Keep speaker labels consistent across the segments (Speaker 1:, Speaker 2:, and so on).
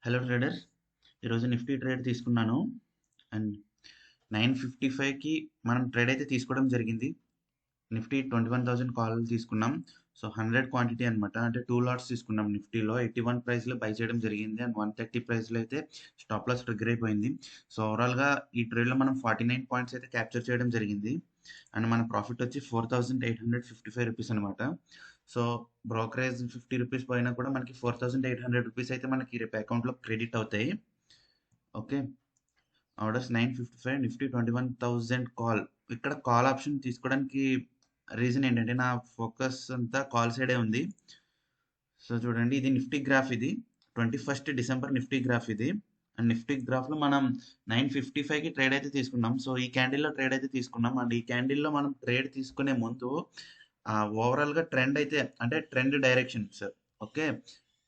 Speaker 1: Hello trader. ఈరోజు Nifty trade తీసుకున్నాను and 9:55కి మనం ట్రేడ్ అయితే తీసుకోవడం జరిగింది. నిఫ్టీ 21,000 కాల్ తీసుకున్నాం. సో 100 క్వాంటిటీ అనమాట. అంటే 2 లాట్స్ తీసుకున్నాం. నిఫ్టీలో 81 ప్రైస్లో బై చేయడం జరిగింది అండ్ 130 ప్రైస్లో అయితే స్టాప్ లాస్ ట్రిగ్గర్ అయిపోయింది. సో ఓవరాల్గా ఈ ట్రేడ్లో మనం 49 పాయింట్స్ అయితే క్యాప్చర్ చేయడం జరిగింది అండ్ మన ప్రాఫిట్ వచ్చి 4,855 రూపీస్ అనమాట. సో బ్రోకరేజ్ 50 రూపీస్ పోయినా కూడా మనకి 4,800 రూపీస్ అయితే మనకి రేపు అకౌంట్లో క్రెడిట్ అవుతాయి. Okay, orders 9:55, Nifty 21,000 call. ఇక్కడ కాల్ ఆప్షన్ తీసుకోవడానికి రీజన్ ఏంటంటే నా ఫోకస్ అంతా కాల్ సైడే ఉంది. సో చూడండి, ఇది నిఫ్టీ గ్రాఫ్, ఇది 21st డిసెంబర్ నిఫ్టీ గ్రాఫ్ ఇది. అండ్ నిఫ్టీ గ్రాఫ్లో మనం 9:55కి ట్రేడ్ అయితే తీసుకున్నాం. సో ఈ క్యాండిల్లో ట్రేడ్ అయితే తీసుకున్నాం అండ్ ఈ క్యాండిల్లో మనం ట్రేడ్ తీసుకునే ముందు ఓవరాల్గా ట్రెండ్ అయితే అంటే ట్రెండ్ డైరెక్షన్ సార్. ఓకే,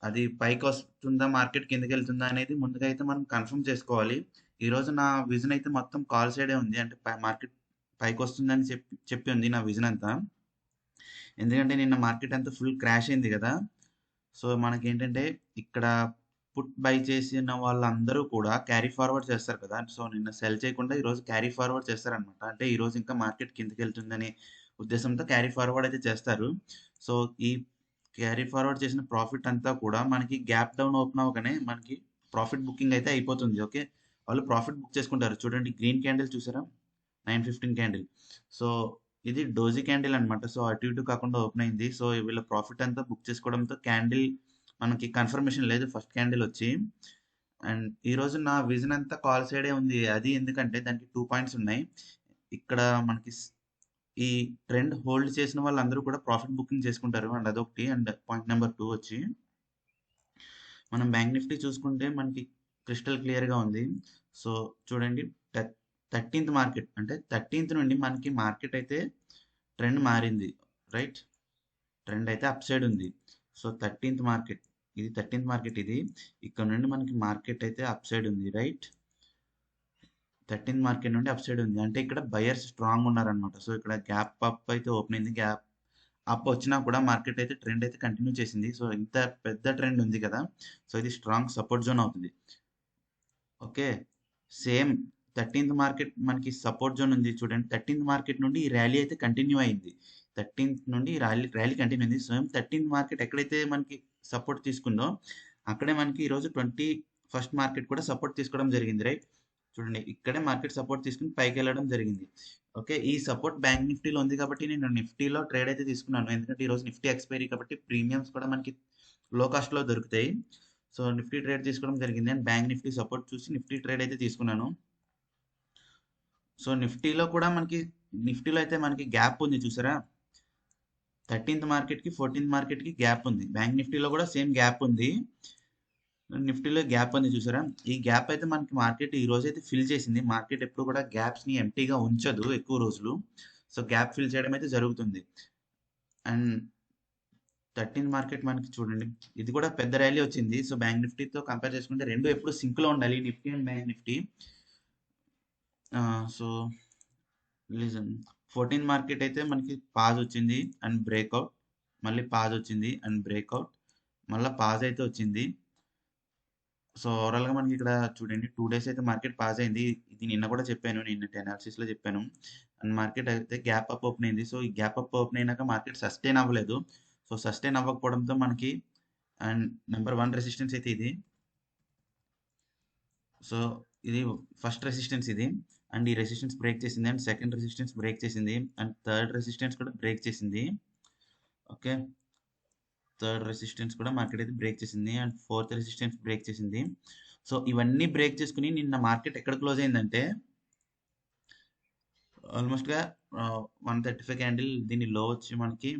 Speaker 1: అది పైకి వస్తుందా మార్కెట్ కిందకి వెళ్తుందా అనేది ముందుగా అయితే మనం కన్ఫర్మ్ చేసుకోవాలి. ఈరోజు నా విజన్ అయితే మొత్తం కాల్ సైడే ఉంది, అంటే మార్కెట్ పైకి వస్తుందని చెప్పి ఉంది నా విజన్ అంతా. ఎందుకంటే నిన్న మార్కెట్ అంతా ఫుల్ క్రాష్ అయింది కదా. సో మనకేంటంటే ఇక్కడ పుట్ బై చేసిన వాళ్ళందరూ కూడా క్యారీ ఫార్వర్డ్ చేస్తారు కదా. సో నిన్న సెల్ చేయకుండా ఈరోజు క్యారీ ఫార్వర్డ్ చేస్తారనమాట. అంటే ఈరోజు ఇంకా మార్కెట్ కిందకి వెళ్తుందనే ఉద్దేశంతో క్యారీ ఫార్వర్డ్ అయితే చేస్తారు. సో ఈ క్యారీ ఫార్వర్డ్ చేసిన ప్రాఫిట్ అంతా కూడా మనకి గ్యాప్ డౌన్ ఓపెన్ అవ్వగానే మనకి ప్రాఫిట్ బుకింగ్ అయితే అయిపోతుంది. ఓకే, వాళ్ళు ప్రాఫిట్ బుక్ చేసుకుంటారు. చూడండి, గ్రీన్ క్యాండిల్ చూసారా, 9:15 క్యాండిల్. సో ఇది డోజీ క్యాండిల్ అనమాట. సో అటు ఇటు కాకుండా ఓపెన్ అయింది. సో వీళ్ళ ప్రాఫిట్ అంతా బుక్ చేసుకోవడంతో క్యాండిల్ మనకి కన్ఫర్మేషన్ లేదు ఫస్ట్ క్యాండిల్ వచ్చి. అండ్ ఈరోజు నా విజన్ అంతా కాల్ సైడే ఉంది. అది ఎందుకంటే దానికి 2 పాయింట్స్ ఉన్నాయి. ఇక్కడ మనకి ఈ ట్రెండ్ హోల్డ్ చేసిన వాళ్ళందరూ కూడా ప్రాఫిట్ బుకింగ్ చేసుకుంటారు అండ్ అదొకటి. అండ్ పాయింట్ నెంబర్ 2 వచ్చి మనం బ్యాంక్ నిఫ్టీ చూసుకుంటే మనకి క్రిస్టల్ క్లియర్గా ఉంది. సో చూడండి, 13th మార్కెట్ అంటే 13th నుండి మనకి మార్కెట్ అయితే ట్రెండ్ మారింది, రైట్. ట్రెండ్ అయితే అప్ సైడ్ ఉంది. సో 13th మార్కెట్, ఇది 13th మార్కెట్, ఇది ఇక్కడ నుండి మనకి మార్కెట్ అయితే అప్ సైడ్ ఉంది, రైట్. 13th మార్కెట్ నుండి అప్ సైడ్ ఉంది అంటే ఇక్కడ బయర్స్ స్ట్రాంగ్ ఉన్నారనమాట. సో ఇక్కడ గ్యాప్ అప్ అయితే ఓపెన్ అయింది. గ్యాప్ అప్ వచ్చినా కూడా మార్కెట్ అయితే ట్రెండ్ అయితే కంటిన్యూ చేసింది. సో ఇంత పెద్ద ట్రెండ్ ఉంది కదా, సో ఇది స్ట్రాంగ్ సపోర్ట్ జోన్ అవుతుంది. ఓకే, సేమ్ 13th మార్కెట్ మనకి సపోర్ట్ జోన్ ఉంది చూడండి. 13th మార్కెట్ నుండి ఈ ర్యాలీ అయితే కంటిన్యూ అయింది. 13th నుండి ఈ ర్యాలీ కంటిన్యూ అయింది. సేమ్ 13th మార్కెట్ ఎక్కడైతే మనకి సపోర్ట్ తీసుకుందో అక్కడే మనకి ఈరోజు 21st మార్కెట్ కూడా సపోర్ట్ తీసుకోవడం జరిగింది, రైట్. చూడండి, ఇక్కడే మార్కెట్ సపోర్ట్ తీసుకుని పైకి వెళ్ళడం జరిగింది. ఓకే, ఈ సపోర్ట్ బ్యాంక్ నిఫ్టీలో ఉంది కాబట్టి నేను నిఫ్టీలో ట్రేడ్ అయితే తీసుకున్నాను. ఎందుకంటే ఈరోజు నిఫ్టీ ఎక్స్పైరీ కాబట్టి ప్రీమియమ్స్ కూడా మనకి లో కాస్ట్లో దొరుకుతాయి. సో నిఫ్టీ ట్రేడ్ తీసుకోవడం జరిగింది అండ్ బ్యాంక్ నిఫ్టీ సపోర్ట్ చూసి నిఫ్టీ ట్రేడ్ అయితే తీసుకున్నాను. సో నిఫ్టీలో అయితే మనకి గ్యాప్ ఉంది చూసారా, 13th మార్కెట్కి 14th మార్కెట్కి గ్యాప్ ఉంది. బ్యాంక్ నిఫ్టీలో కూడా సేమ్ గ్యాప్ ఉంది. నిఫ్టీలో గ్యాప్ ఉంది చూసారా. ఈ గ్యాప్ అయితే మనకి మార్కెట్ ఈ రోజు అయితే ఫిల్ చేసింది. మార్కెట్ ఎప్పుడు కూడా గ్యాప్స్ని ఎంటీగా ఉంచదు ఎక్కువ రోజులు. సో గ్యాప్ ఫిల్ చేయడం అయితే జరుగుతుంది. అండ్ 13th మార్కెట్ మనకి చూడండి, ఇది కూడా పెద్ద ర్యాలీ వచ్చింది. సో బ్యాంక్ నిఫ్టీతో కంపేర్ చేసుకుంటే రెండు ఎప్పుడు సింక్లో ఉండాలి, Nifty and bank Nifty. So listen 14th market అయితే మనకి పాజ్ వచ్చింది అండ్ బ్రేక్అవుట్, మళ్ళీ పాజ్ వచ్చింది అండ్ బ్రేక్అవుట్, మళ్ళీ పాజ్ అయితే వచ్చింది. సో ఓవరాల్గా మనకి ఇక్కడ చూడండి 2 డేస్ అయితే మార్కెట్ పాజ్ అయింది. ఇది నిన్న కూడా చెప్పాను, నిన్నటి అనాలిసిస్లో చెప్పాను. అండ్ మార్కెట్ అయితే గ్యాప్ అప్ ఓపెన్ అయింది. సో ఈ గ్యాప్ అప్ ఓపెన్ అయినాక మార్కెట్ సస్టైన్ అవ్వలేదు. సో సస్టైన్ అవ్వకపోవడంతో మనకి అండ్ నెంబర్ 1 రెసిస్టెన్స్ అయితే ఇది. సో ఇది ఫస్ట్ రెసిస్టెన్స్ ఇది అండ్ ఈ రెసిస్టెన్స్ బ్రేక్ చేసింది అండ్ సెకండ్ రెసిస్టెన్స్ బ్రేక్ చేసింది అండ్ థర్డ్ రెసిస్టెన్స్ కూడా బ్రేక్ చేసింది. ఓకే, థర్డ్ రెసిస్టెన్స్ కూడా మార్కెట్ అయితే బ్రేక్ చేసింది అండ్ ఫోర్త్ రెసిస్టెన్స్ బ్రేక్ చేసింది. సో ఇవన్నీ బ్రేక్ చేసుకుని నిన్న మార్కెట్ ఎక్కడ క్లోజ్ అయిందంటే ఆల్మోస్ట్గా 135 క్యాండిల్, దీని లో వచ్చి మనకి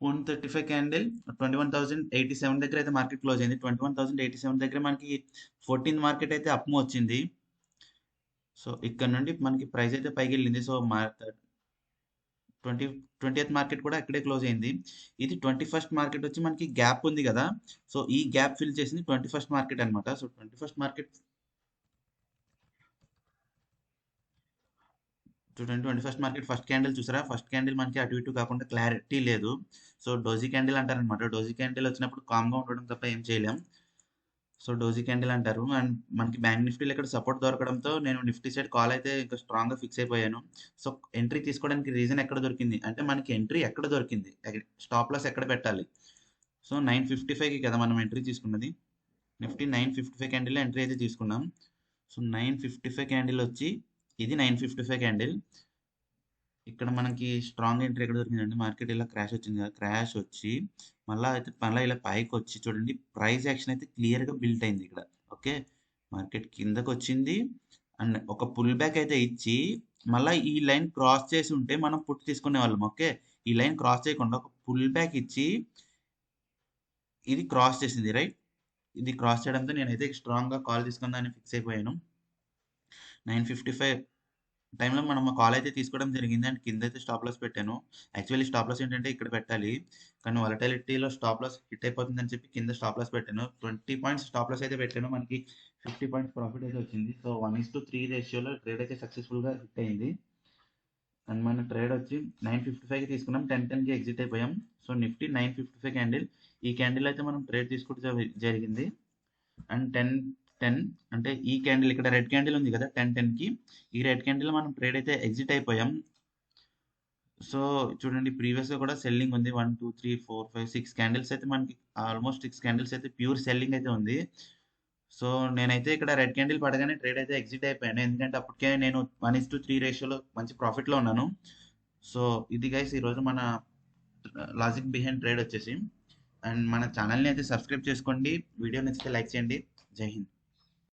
Speaker 1: 135 క్యాండిల్ 21,087 దగ్గర అయితే మార్కెట్ క్లోజ్ అయింది. 21,087 దగ్గర మనకి 14th మార్కెట్ అయితే అప్ వచ్చింది. సో ఇక్కడ నుండి మనకి ప్రైస్ అయితే పైకి వెళ్ళింది. సో 20th మార్కెట్ కూడా ఇక్కడే క్లోజ్ అయింది. ఇది 21st మార్కెట్ వచ్చి మనకి గ్యాప్ ఉంది కదా. సో ఈ గ్యాప్ ఫిల్ చేసింది 21st మార్కెట్ అనమాట. సో 21st మార్కెట్ చూడండి, 21st మార్కెట్ ఫస్ట్ క్యాండిల్ చూసారా. ఫస్ట్ క్యాండిల్ మనకి అటు ఇటు కాకుండా క్లారిటీ లేదు. సో డోజీ క్యాండిల్ అంటారనమాట. డోజీ క్యాండిల్ వచ్చినప్పుడు కామ్గా ఉండడం తప్ప ఏం చేయలేం. సో డోజీ క్యాండిల్ అంటారు. అండ్ మనకి బ్యాంక్ నిఫ్టీలో ఇక్కడ సపోర్ట్ దొరకడంతో నేను నిఫ్టీ సైడ్ కాల్ అయితే ఇంకా స్ట్రాంగ్గా ఫిక్స్ అయిపోయాను. సో ఎంట్రీ తీసుకోవడానికి రీజన్ ఎక్కడ దొరికింది అంటే మనకి ఎంట్రీ ఎక్కడ దొరికింది, స్టాప్ లాస్ ఎక్కడ పెట్టాలి. సో 955కి కదా మనం ఎంట్రీ తీసుకున్నది. నిఫ్టీ 955 క్యాండిల్ ఎంట్రీ అయితే తీసుకున్నాం. సో 955 క్యాండిల్ వచ్చి ఇది 955 క్యాండిల్. ఇక్కడ మనకి స్ట్రాంగ్ ఎంట్రీ ఎక్కడ దొరికిందండి, మార్కెట్ ఇలా క్రాష్ వచ్చింది కదా, క్రాష్ వచ్చి మళ్ళీ ఇలా పైకి వచ్చి చూడండి ప్రైస్ యాక్షన్ అయితే క్లియర్గా బిల్ట్ అయింది ఇక్కడ. ఓకే, మార్కెట్ కిందకు వచ్చింది అండ్ ఒక పుల్ బ్యాక్ అయితే ఇచ్చి మళ్ళీ ఈ లైన్ క్రాస్ చేసి ఉంటే మనం పుట్ తీసుకునే వాళ్ళం. ఓకే, ఈ లైన్ క్రాస్ చేయకుండా ఒక పుల్ బ్యాక్ ఇచ్చి ఇది క్రాస్ చేసింది రైట్. ఇది క్రాస్ చేయడంతో నేనైతే స్ట్రాంగ్గా కాల్ తీసుకుందామని ఫిక్స్ అయిపోయాను. 955 టైంలో మనం కాల్ అయితే తీసుకోవడం జరిగింది అండ్ కింద అయితే స్టాప్ లాస్ పెట్టాను. యాక్చువల్లీ స్టాప్ లాస్ ఏంటంటే ఇక్కడ పెట్టాలి, కానీ వాలటాలిటీలో స్టాప్ లాస్ హిట్ అయిపోతుందని చెప్పి కింద స్టాప్ లాస్ పెట్టాను. 20 పాయింట్స్ స్టాప్ లాస్ అయితే పెట్టాను, మనకి 50 పాయింట్స్ ప్రాఫిట్ అయితే వచ్చింది. సో 1:3 రేషియోలో ట్రేడ్ అయితే సక్సెస్ఫుల్గా హిట్ అయింది. అండ్ మన ట్రేడ్ వచ్చి 955కి తీసుకున్నాం, 10:10కి ఎగ్జిట్ అయిపోయాం. సో నిఫ్టీ 955 క్యాండిల్, ఈ క్యాండిల్ అయితే మనం ట్రేడ్ తీసుకోవడం జరిగింది. అండ్ 10:10 అంటే ఈ క్యాండిల్ ఇక్కడ రెడ్ క్యాండిల్ ఉంది కదా 10:10కి, ఈ రెడ్ క్యాండిల్ మనం ట్రేడ్ అయితే ఎగ్జిట్ అయిపోయాం. సో చూడండి ప్రీవియస్గా కూడా సెల్లింగ్ ఉంది, 1 2 3 4 5 6 క్యాండిల్స్ అయితే మనకి ఆల్మోస్ట్ 6 క్యాండిల్స్ అయితే ప్యూర్ సెల్లింగ్ అయితే ఉంది. సో నేనైతే ఇక్కడ రెడ్ క్యాండిల్ పడగానే ట్రేడ్ అయితే ఎగ్జిట్ అయిపోయాను, ఎందుకంటే అప్పటికే నేను 1:3 రేషియోలో మంచి ప్రాఫిట్లో ఉన్నాను. సో ఇది గైస్ ఈరోజు మన లాజిక్ బిహైండ్ ట్రేడ్ వచ్చేసి. అండ్ మన ఛానల్ని అయితే సబ్స్క్రైబ్ చేసుకోండి, వీడియో నచ్చితే లైక్ చేయండి. జై హింద్.